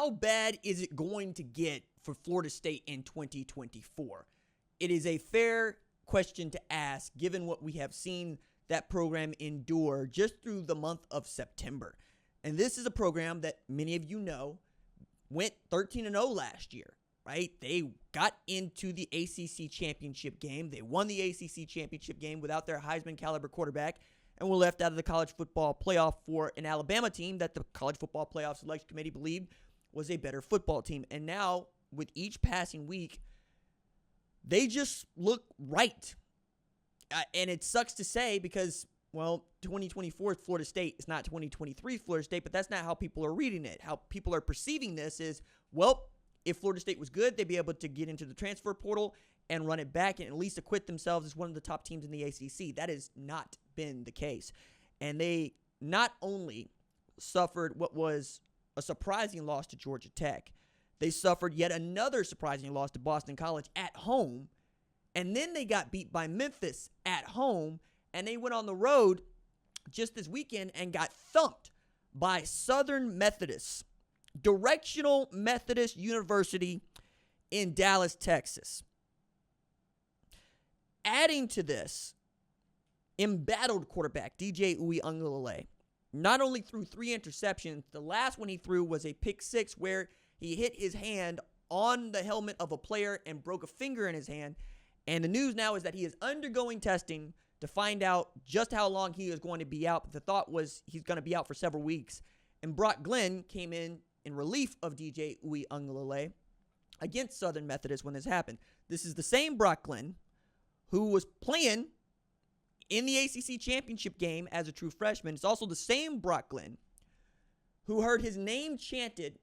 how bad is it going to get for Florida State in 2024? It is a fair question to ask, given what we have seen that program endure just through the month of September. And this is a program that many of you know went 13-0 last year, right? They got into the ACC championship game. They won the ACC championship game without their Heisman caliber quarterback and were left out of the college football playoff for an Alabama team that the college football playoff selection committee believed was a better football team. And now, with each passing week, they just look right. And it sucks to say because, well, 2024 Florida State is not 2023 Florida State, but that's not how people are reading it. How people are perceiving this is, well, if Florida State was good, they'd be able to get into the transfer portal and run it back and at least acquit themselves as one of the top teams in the ACC. That has not been the case. And they not only suffered what was a surprising loss to Georgia Tech, they suffered yet another surprising loss to Boston College at home, and then they got beat by Memphis at home, and they went on the road just this weekend and got thumped by Southern Methodist, Directional Methodist University in Dallas, Texas. Adding to this, embattled quarterback DJ Uiagalelei not only threw 3 interceptions, the last one he threw was a pick six where he hit his hand on the helmet of a player and broke a finger in his hand. And the news now is that he is undergoing testing to find out just how long he is going to be out. But the thought was he's going to be out for several weeks. And Brock Glenn came in relief of DJ Uiagalelei against Southern Methodist when this happened. This is the same Brock Glenn who was playing in the ACC championship game as a true freshman. It's also the same Brock Glenn who heard his name chanted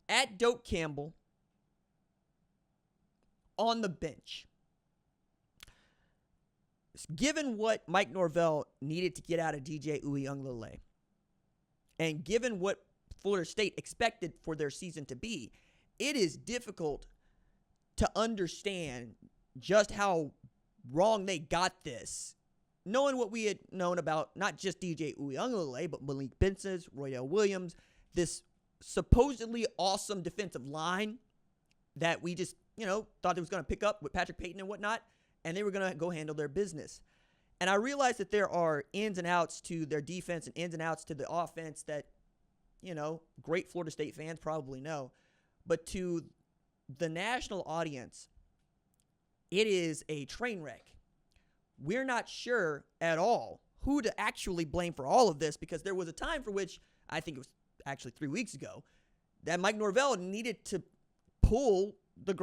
at Doak Campbell on the bench. Given what Mike Norvell needed to get out of DJ Uiagalelei, and given what Florida State expected for their season to be, it is difficult to understand just how wrong they got this, knowing what we had known about not just DJ Uiagalelei, but Malik Benson, Roydell Williams, this supposedly awesome defensive line that we just, thought it was going to pick up with Patrick Payton and whatnot, and they were going to go handle their business. And I realize that there are ins and outs to their defense and ins and outs to the offense that, great Florida State fans probably know. But to the national audience, it is a train wreck. We're not sure at all who to actually blame for all of this, because there was a time for which, I think it was actually 3 weeks ago, that Mike Norvell needed to pull the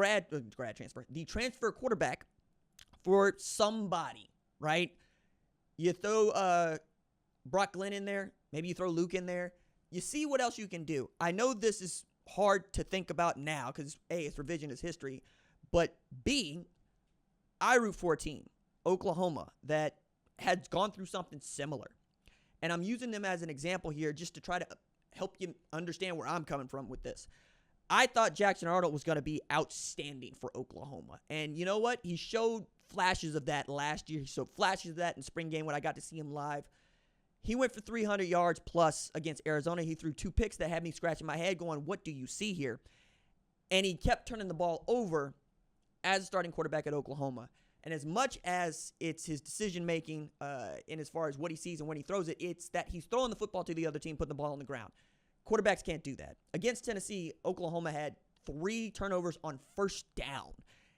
transfer quarterback for somebody, right? You throw Brock Glenn in there, maybe you throw Luke in there. You see what else you can do. I know this is hard to think about now because A, it's revisionist history, but B, I root for a team, Oklahoma, that has gone through something similar. And I'm using them as an example here just to try to help you understand where I'm coming from with this. I thought Jackson Arnold was going to be outstanding for Oklahoma. And you know what? He showed flashes of that last year. He showed flashes of that in spring game when I got to see him live. He went for 300 yards plus against Arizona. He threw 2 picks that had me scratching my head going, what do you see here? And he kept turning the ball over as a starting quarterback at Oklahoma. And as much as it's his decision-making in as far as what he sees and when he throws it, it's that he's throwing the football to the other team, putting the ball on the ground. Quarterbacks can't do that. Against Tennessee, Oklahoma had 3 turnovers on first down.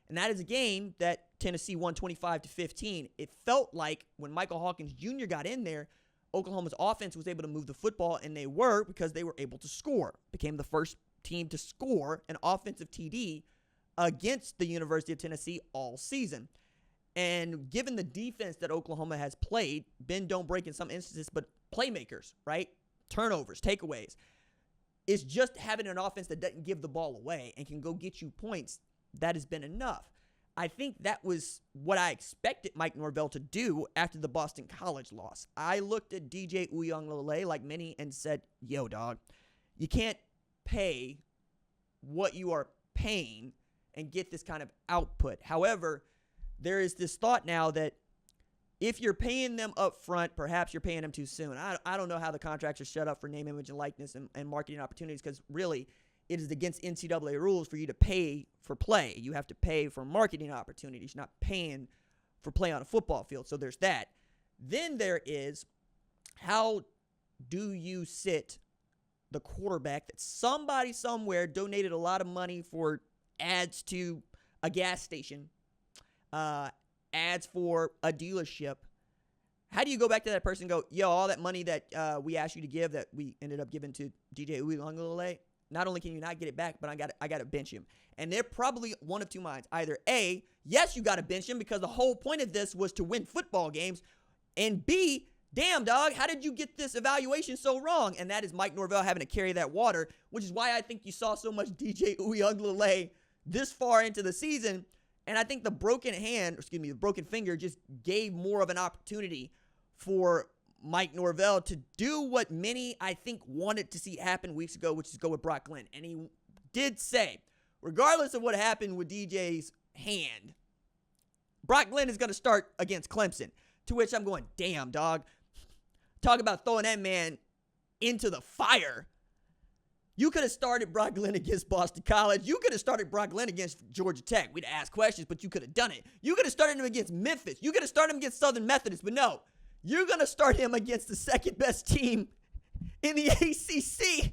And that is a game that Tennessee won 25-15. It felt like when Michael Hawkins Jr. got in there, Oklahoma's offense was able to move the football, and they were because they were able to score. Became the first team to score an offensive TD against the University of Tennessee all season. And given the defense that Oklahoma has played, bend, don't break in some instances, but playmakers, right? Turnovers, takeaways. It's just having an offense that doesn't give the ball away and can go get you points. That has been enough. I think that was what I expected Mike Norvell to do after the Boston College loss. I looked at DJ Uiagalelei like many and said, yo, dog, you can't pay what you are paying and get this kind of output. However, there is this thought now that if you're paying them up front, perhaps you're paying them too soon. I don't know how the contracts are set up for name, image, and likeness and marketing opportunities, because really it is against NCAA rules for you to pay for play. You have to pay for marketing opportunities, not paying for play on a football field. So there's that. Then there is, how do you sit the quarterback that somebody somewhere donated a lot of money for ads to a gas station, ads for a dealership? How do you go back to that person and go, yo, all that money that we asked you to give that we ended up giving to DJ Uiagalelei, not only can you not get it back, but I got to bench him. And they're probably one of two minds. Either A, yes, you got to bench him because the whole point of this was to win football games. And B, damn, dog, how did you get this evaluation so wrong? And that is Mike Norvell having to carry that water, which is why I think you saw so much DJ Uiagalelei this far into the season. And I think the broken finger just gave more of an opportunity for Mike Norvell to do what many, I think, wanted to see happen weeks ago, which is go with Brock Glenn. And he did say, regardless of what happened with DJ's hand, Brock Glenn is going to start against Clemson. To which I'm going, damn, dog. Talk about throwing that man into the fire. You could have started Brock Glenn against Boston College. You could have started Brock Glenn against Georgia Tech. We'd ask questions, but you could have done it. You could have started him against Memphis. You could have started him against Southern Methodist, but no. You're going to start him against the second best team in the ACC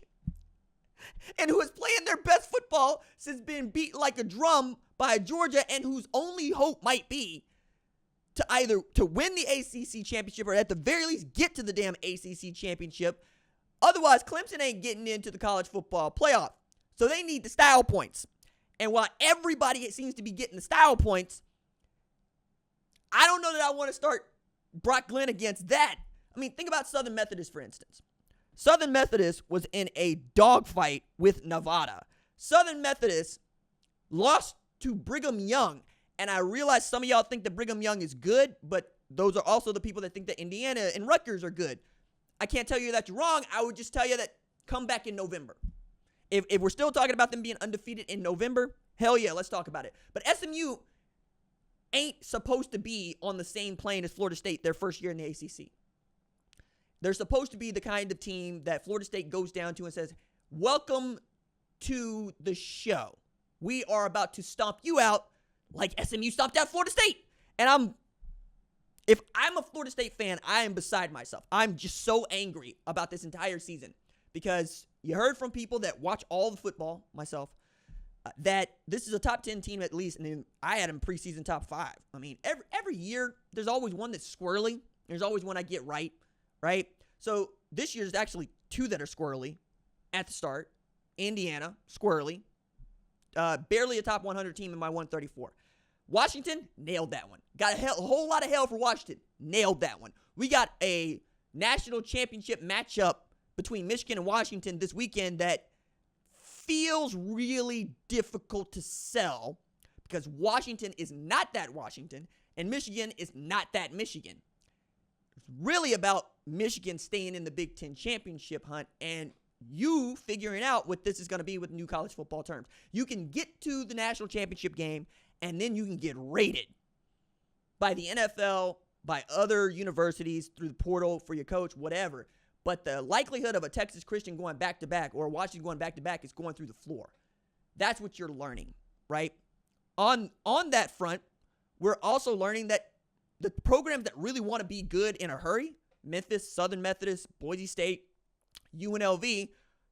and who is playing their best football since being beat like a drum by Georgia, and whose only hope might be to either to win the ACC championship or at the very least get to the damn ACC championship. Otherwise, Clemson ain't getting into the college football playoff. So they need the style points. And while everybody seems to be getting the style points, I don't know that I want to start Brock Glenn against that. I mean, think about Southern Methodist, for instance. Southern Methodist was in a dogfight with Nevada. Southern Methodist lost to Brigham Young. And I realize some of y'all think that Brigham Young is good, but those are also the people that think that Indiana and Rutgers are good. I can't tell you that you're wrong. I would just tell you that come back in November. If we're still talking about them being undefeated in November, hell yeah, let's talk about it. But SMU ain't supposed to be on the same plane as Florida State their first year in the ACC. They're supposed to be the kind of team that Florida State goes down to and says, welcome to the show. We are about to stomp you out like SMU stomped out Florida State. And if I'm a Florida State fan, I am beside myself. I'm just so angry about this entire season because you heard from people that watch all the football, myself, that this is a top 10 team at least, and I had them preseason top 5. I mean, every year, there's always one that's squirrely. There's always one I get right? So this year, there's actually 2 that are squirrely at the start. Indiana, squirrely. Barely a top 100 team in my 134. Washington, nailed that one. Got a whole lot of hell for Washington. Nailed that one. We got a national championship matchup between Michigan and Washington this weekend that feels really difficult to sell because Washington is not that Washington and Michigan is not that Michigan. It's really about Michigan staying in the Big Ten championship hunt and you figuring out what this is going to be with new college football terms. You can get to the national championship game and then you can get rated by the NFL, by other universities, through the portal for your coach, whatever. But the likelihood of a Texas Christian going back-to-back or Washington going back-to-back is going through the floor. That's what you're learning, right? On that front, we're also learning that the programs that really want to be good in a hurry, Memphis, Southern Methodist, Boise State, UNLV,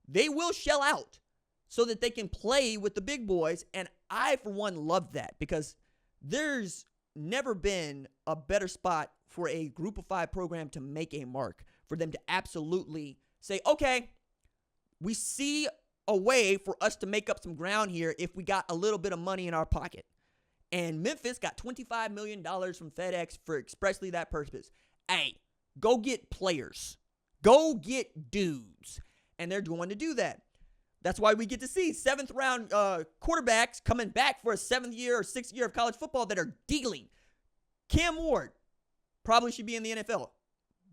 they will shell out so that they can play with the big boys. And I, for one, love that because there's never been a better spot for a group of 5 program to make a mark, for them to absolutely say, okay, we see a way for us to make up some ground here if we got a little bit of money in our pocket. And Memphis got $25 million from FedEx for expressly that purpose. Hey, go get players. Go get dudes. And they're going to do that. That's why we get to see 7th round quarterbacks coming back for a 7th year or 6th year of college football that are dealing. Cam Ward probably should be in the NFL,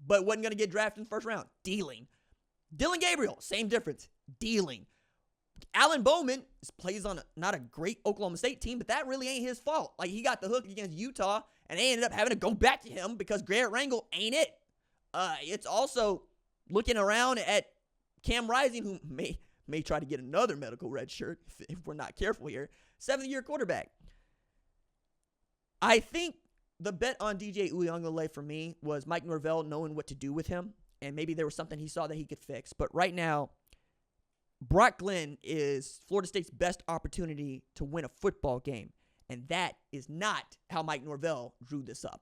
but wasn't going to get drafted in the first round. Dealing. Dylan Gabriel, same difference. Dealing. Alan Bowman plays on not a great Oklahoma State team, but that really ain't his fault. Like, he got the hook against Utah, and they ended up having to go back to him because Garrett Rangel ain't it. It's also looking around at Cam Rising, who may try to get another medical red shirt if we're not careful here. 7th-year quarterback. I think the bet on DJ Uiagalelei for me was Mike Norvell knowing what to do with him, and maybe there was something he saw that he could fix. But right now, Brock Glenn is Florida State's best opportunity to win a football game, and that is not how Mike Norvell drew this up.